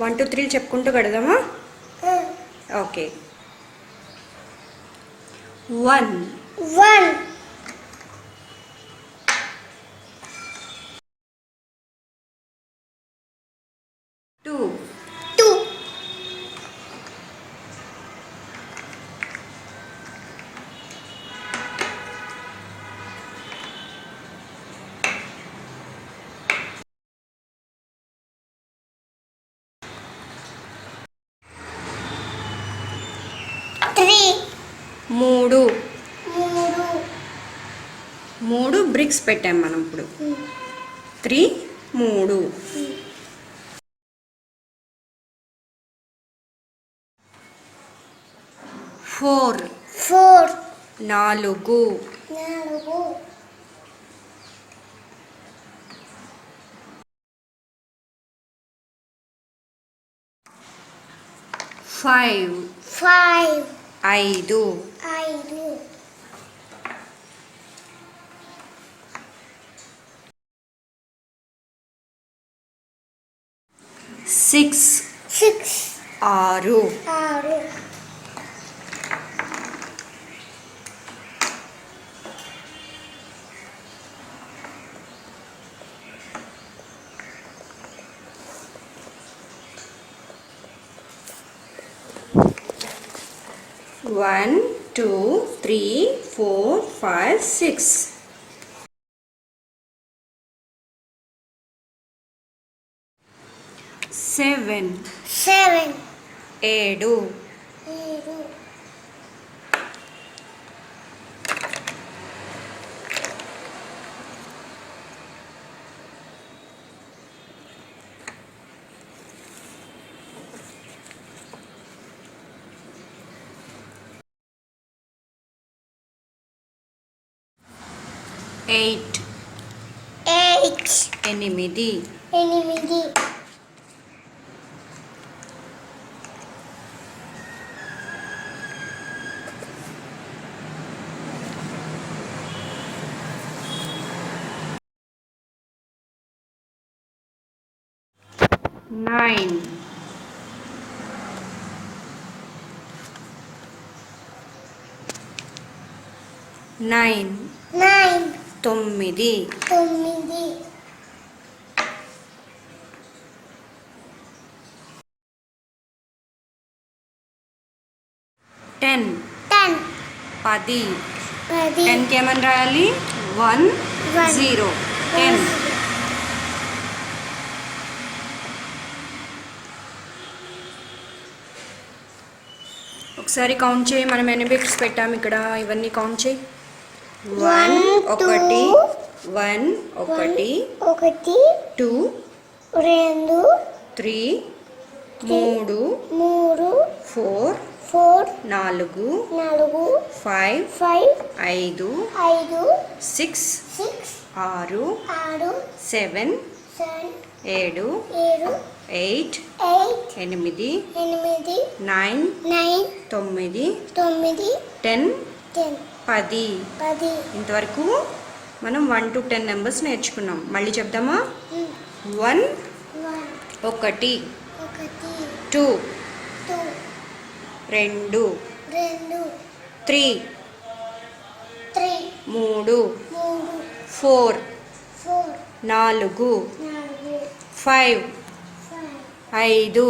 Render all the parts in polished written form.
1 2 3 చెప్పుకుంటూ కడదామా? Okay. 1 1 2 2 3 3 bricks పెట్టాం మనం ఇప్పుడు. 3 3 4 4 5 5 6 6 1 2 3 4 5 6 7 7 8 8 9 9 10 10 10కి ఏమని రాయాలి? 1 0 10. ఒకసారి కౌంట్ చేయి. మనం ఎన్ని బిట్స్ పెట్టాము ఇక్కడ? ఇవన్నీ కౌంట్ చేయి. 1 1 1 2 2 3 3 4 4 5 5 6 6 7 7 8 8 9 9 10 10. ఇంతవరకు మనం 1 to 10 నెంబర్స్ నేర్చుకున్నాం. మళ్ళీ చెప్దామా? 1 1 2 2 3 3 4 4 5 5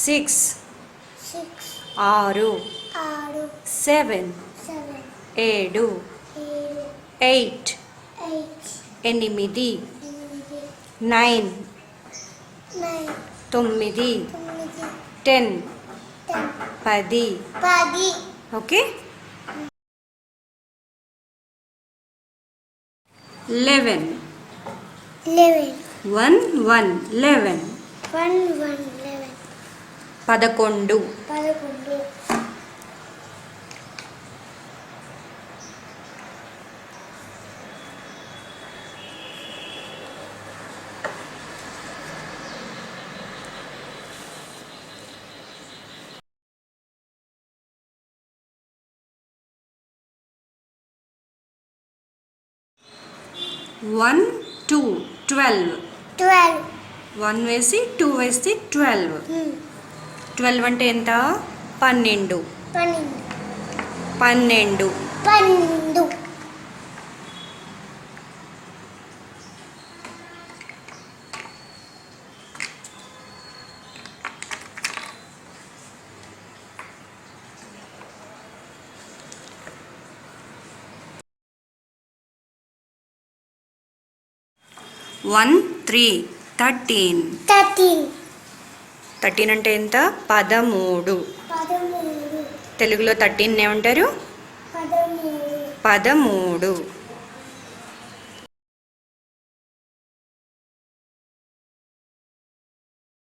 6 6 7 7 8 8 9 9 10 10. ఓకే. 11 1 1 11 11 1 2 12 1 వేసి 2 వేసి 12. 12 అంటే ఎంత? 12. 12 12. 12 1 3 13. 13 13 అంటే ఎంత? 13. 13 తెలుగులో 13 ఏమంటారు? 13.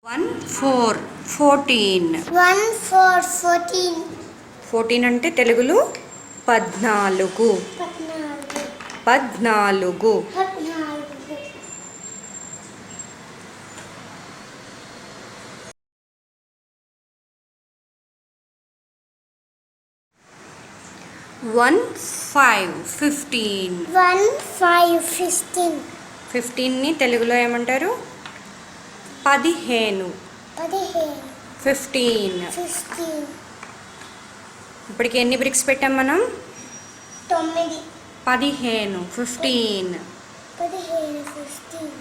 1 4 14. 1 4 14 14 అంటే తెలుగులో 14. 14 14. 14 1 5 15. 1 5 15 15ని తెలుగులో ఏమంటారు? 15. 15 15. 15 ఇప్పటికి ఎన్ని బ్రిక్స్ పెట్టాం మనం? 9 15. 15. 15 15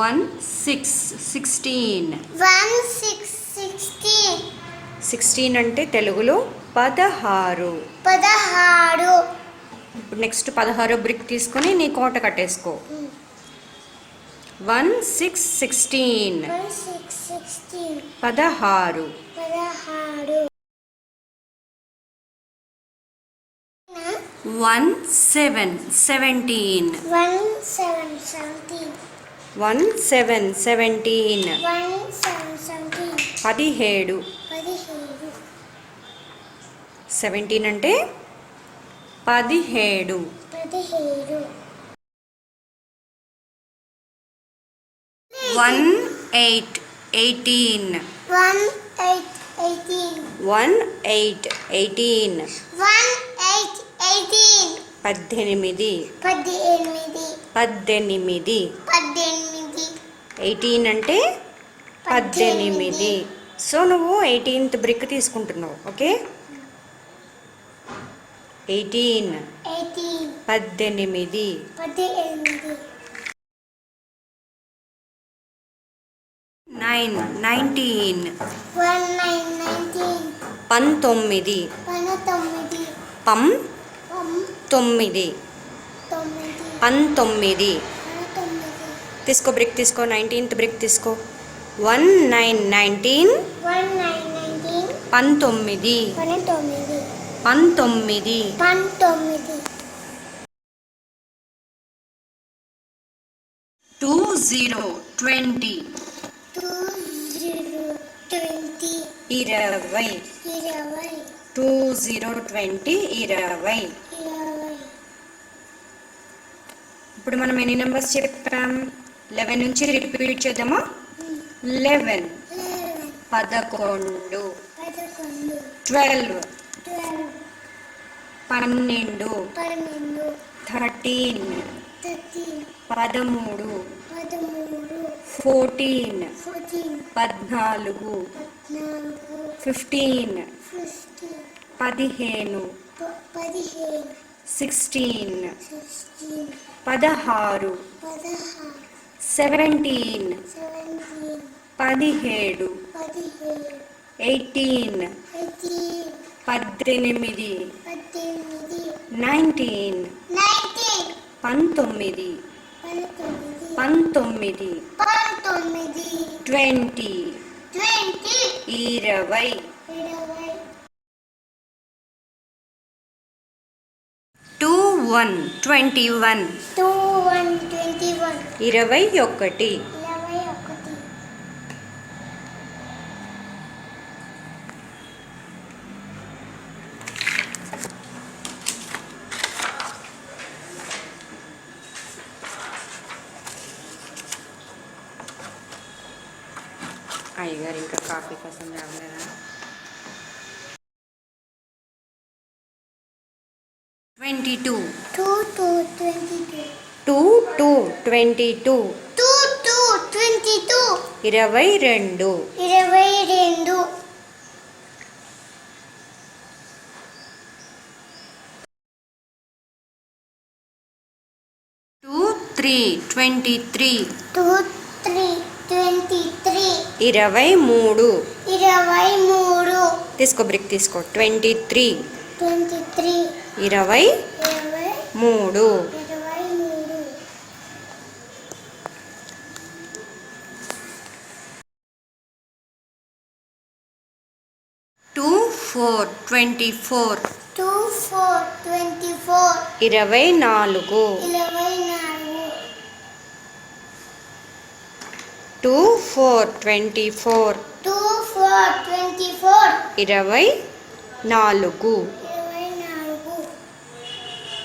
1 6 16. 1 6 16 16 అంటే తెలుగులో 16. 16 ఇప్పుడు నెక్స్ట్ 16 బ్రిక్ తీసుకొని నీ కోట కట్టేసుకో. 1 6 16. 1 6 16 16. 16 1 7 17. 1 7 17 1 7 17. 1 7 17 17. 17 17 అంటే 17. 17 1 8 18. 1 8 18 1 8 18. 1 8 18 18. 18 18. 18 18 అంటే 18. సో నువ్వు 18th బ్రిక్ తీసుకుంటున్నావు. ఓకే, 18. 18 18. 18 9 19. 1 9 19 19. 19 పం 9. 9 19. 19 తీసుకో, బ్రిక్ తీసుకో. 19th బ్రిక్ తీసుకో. 1 9 19. 1 9 19 19. 19 19. 2 0 20. 2 0 20 20. 20 2 0 20 20. 20 ఇప్పుడు మనం ఎన్ని నెంబర్స్ చెప్పాం? 11 నుంచి రిపీట్ చేద్దామా? 11. 11. 12. 12. 13. 13. 14. 14. 15. 15. 16. 16. 17. 17. 18. 18. 19. 19. 19. 20. 20. 2 1 21. 21. అయ్యగారు ఇంకా కాఫీ కోసం రావలేదా? 22. 22 2 2 22 2 2 22 22 22 2 3 23 2 3 23 23 23 తీసుకో బ్రేక్ తీసుకో 23 23 23 23 2 4 24 2 4 24 24 24 2 4 24 2 4 24 24 24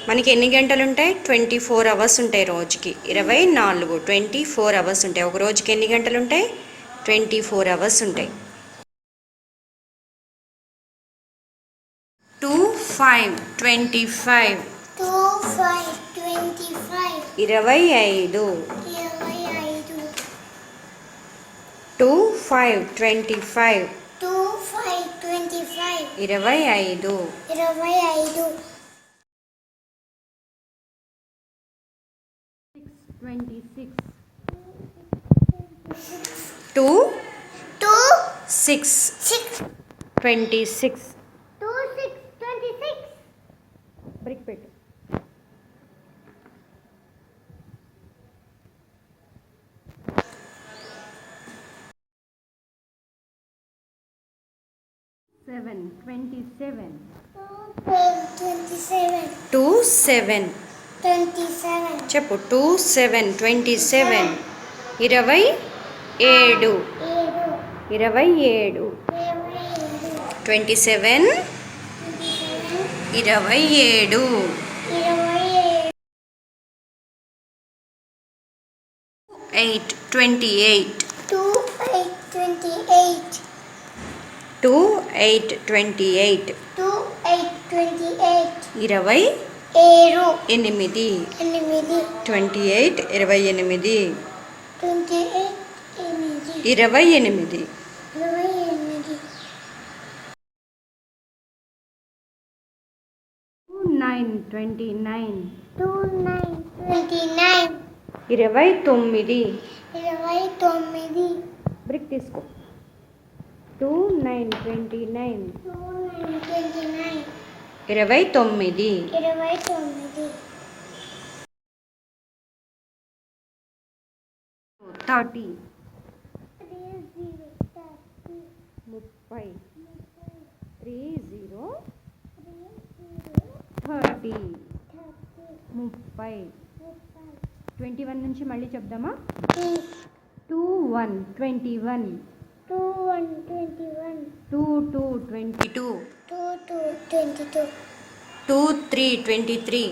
మనకి ఎన్ని గంటలు ఉంటాయి 24 అవర్స్ ఉంటాయి రోజుకి 24 అవర్స్ ఉంటాయి ఒక రోజుకి ఎన్ని గంటలు ఉంటాయి 24 అవర్స్ ఉంటాయి 2 5 25 2 5 25 25 25 2 5 25 2 5 25 25 25 26 2 2 6 6 26 2 6 26 బ్రేక్ పెట్టు 7 27 27 2 7 27 చెప్పు 2 7 27 27 27 27 27 8 28 2 8 28 2 8 28 2 8 28 28 8 28 28 28 28 9 29 2 9 29 29 29 బ్రేక్ తీసుకో 2 9 29 2 9 29 29 29 30 30 30 30 30 21 నుంచి మళ్ళీ చెప్దామా 2 1 21 2 1 21 2 2 22 2 2 22 2 3 23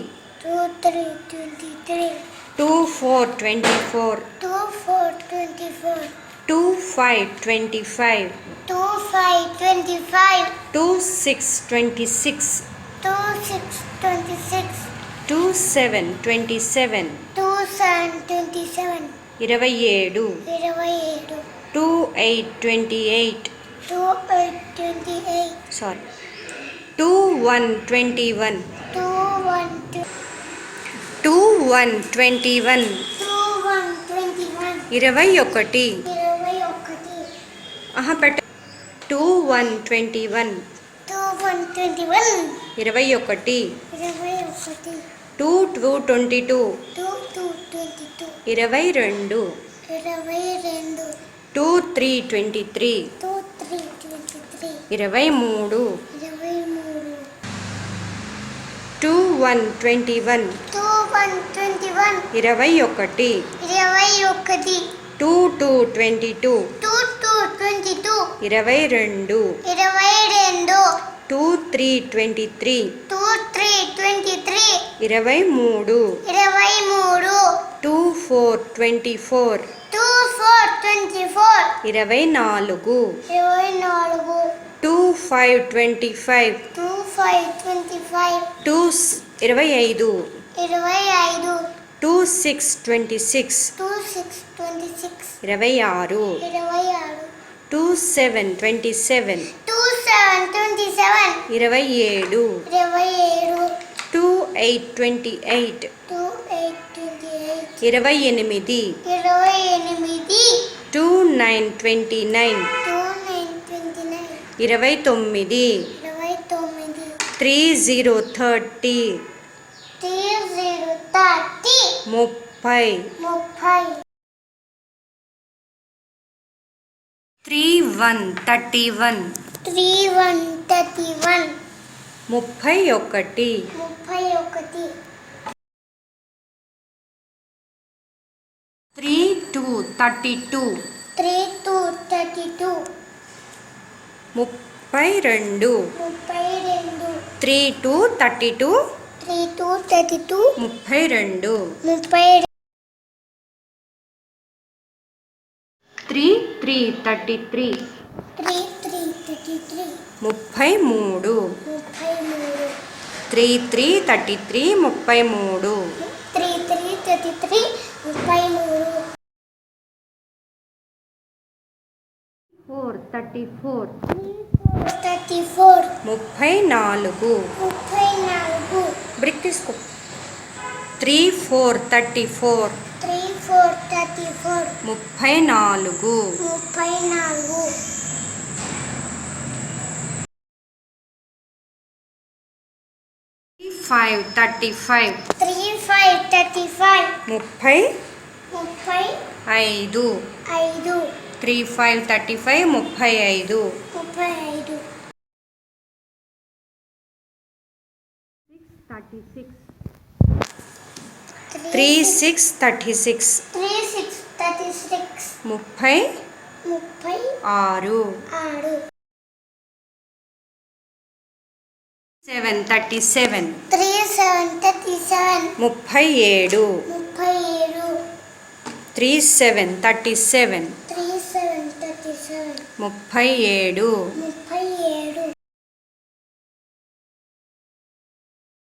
2 3 23 2 4 24 2 4 24 2 5 25 2 5 25 2 6 26 2 6 26 2 7 27 2 7 27 27 27 2 8 28 2 8 28 సారీ 2 1 21 2 1 2 1 21 2 1 21 21 21 పెట్ట 2 1 21 2 1 21 21 21 2 2 22 2 2 22 22 22 2 3 23 2 3 23 23 23 2 1 21 2 1 21 21 21 2 2 22 2 2 22 22 22 2 3 23 2 3 23 23 23 2 4 24 2 4 24 24 24 2 5 25 2 5 25 2 25 25 2 2 6 26 2 6 26 26 26 2 7 27 2 7 27 27 27 2 8 28 2 8 28 28 28 2 9 29 2 9 29 29 29 3 0 30 3 0 30 30 30 3 1 31 3 1 31 31 31 3 2 32 3 2 32 32 32 3 2 32 3 2 32 32 32 3 3 33 3 3 33 33 33 3 3 33 33 3 3 33 33 4 34 34 34 34 బ్రిక్ తీసుకో 3 4 34 3 4 34 34 34 5 35 3 5 35 35 35 3 5 35 35 35 36 3 3 6 6 36 3 6 36 36 36 7 37 3 7 37 37 37 3 7 37 3 7 37 37 37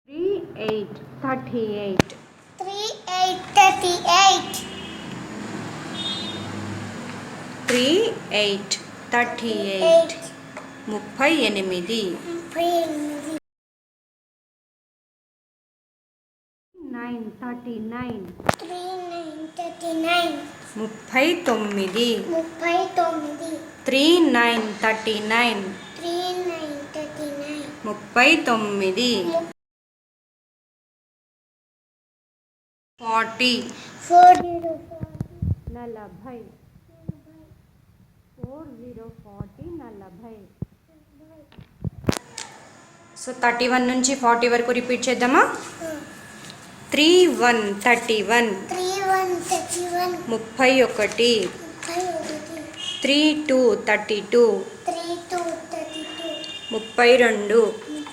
3 8 38 3 8 38 3 8 38 8 38 38 9 39 3 9 39 39 39 3 9 39 3 9 39 39 40 40 40 40 40 సో 31 నుంచి 40 వరకు రిపీట్ చేద్దామా 3 1 31 3 1 31 31 3 2 32 3 2 32 32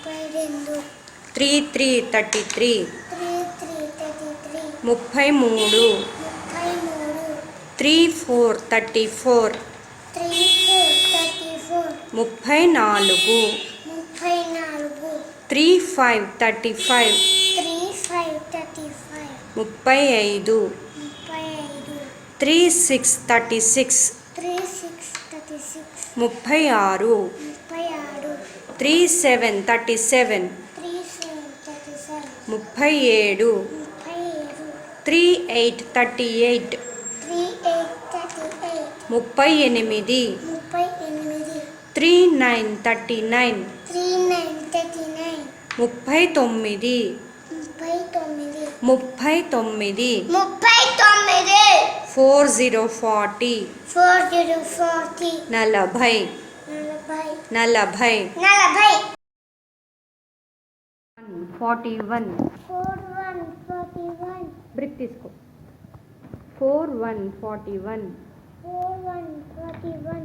32 3 3 33 3 3 33 33 3 4 34 3 4 34 34 34 3 5 35 3 5 35 35 35 3 6 36 3 6 36 36 36 3 7 37 3 7 37 37 3 8 38 3 8 38 38 38 3 9 39 3 9 39 39 39 4 0 40 40 40 40 40 41 41 41 బ్రిక్ తీసుకో 4 1 41 41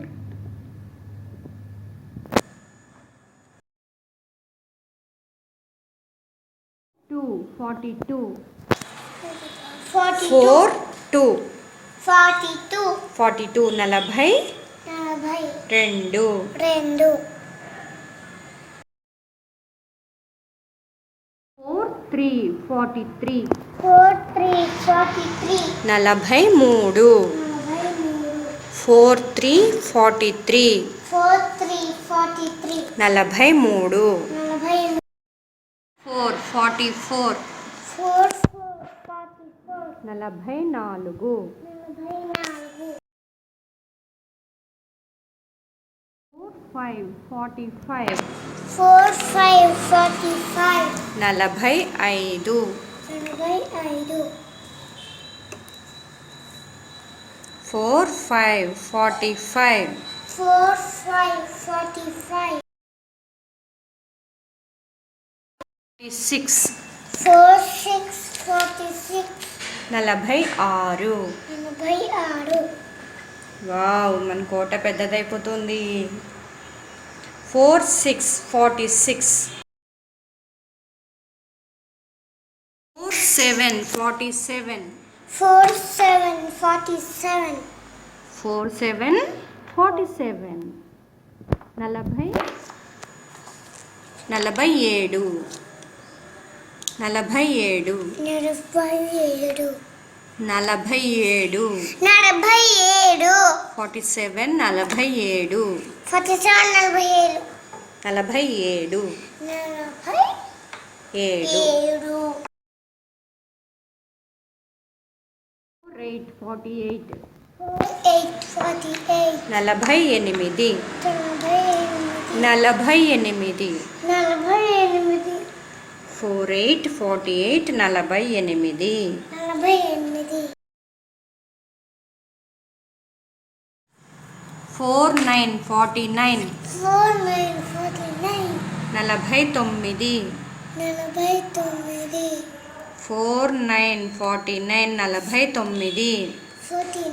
2 42 42 4 2 42 42 40 42 4 త్రీ 43 4 3 43 నలభై మూడు 4 3 43 4 3 43 నలభై మూడు 40 4 44 4 4 44 నలభై నాలుగు 44 5 45 4 5 45 నలభై ఐదు 45 4 5 45 4 5 45 6 4 6 46 నలభై ఆరు 46 వావ్ మన కోట పెద్దదైపోతుంది 4 6 46 4 7 47 4 7 47 4 7 47 నలభై ఏడు 47 47 47 47 47 47 47 7 8 48 48 నలభై ఎనిమిది 48 4 8 48 నలభై ఎనిమిది 4 9 49 నలభై తొమ్మిది 4 9 49 నలభై తొమ్మిది 50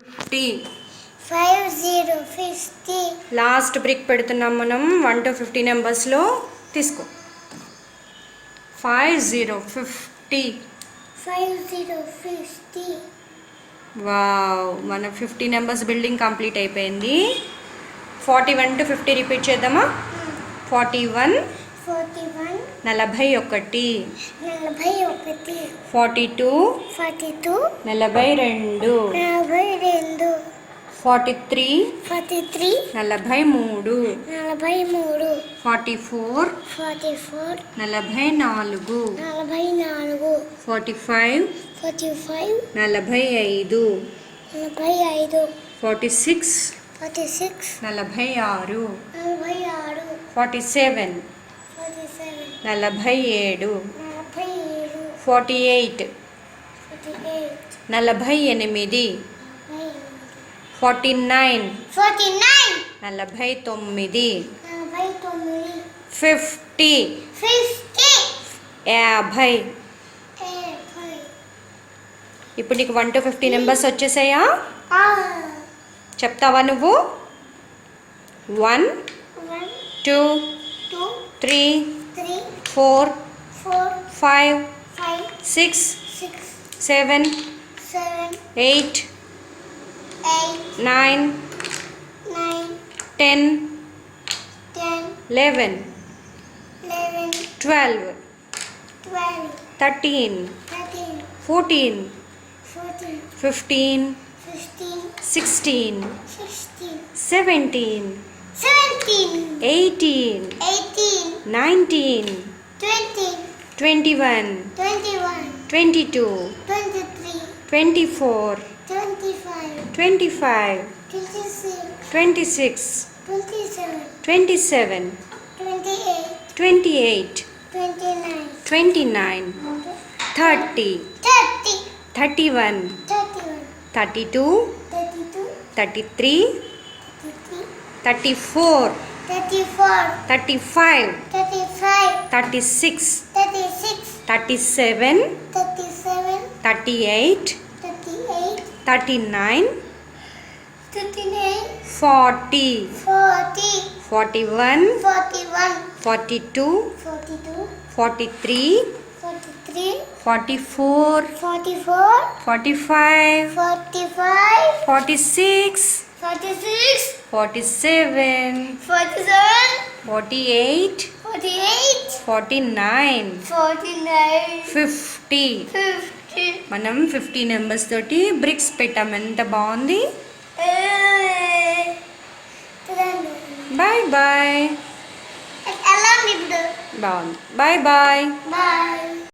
50 లాస్ట్ బ్రిక్ పెడుతున్నాం మనం 1 to 50 నెంబర్స్లో తీసుకో 50 వావ్ మన 50 నెంబర్స్ బిల్డింగ్ కంప్లీట్ అయిపోయింది 41 to 50 రిపీట్ చేద్దామా 41 41 42 42 43 43 44 44 45 45 46 46 47 47 48 48 49 49 50 50 ఇప్పుడు నీకు 1 to 50 నెంబర్స్ వచ్చేసాయా చెప్తావా నువ్వు 1 2 3 4 5 6 7 8 9 10 11 12 13 14 15 16 17 18 19 21 22 24 25 26 27 28 29 30 31 32 33 34 35 36 37 38 39 40 41 42 43 44 45 46 46, 47, 47, 48, 48, 49, 49, 50. 50. మనం 50 నెంబర్స్ తోటి బ్రిక్స్ పెట్టాం. ఎంత బాగుంది. Bye bye. ఎలా ఉంది ఇప్పుడు? బాగుంది. Bye bye. బాయ్.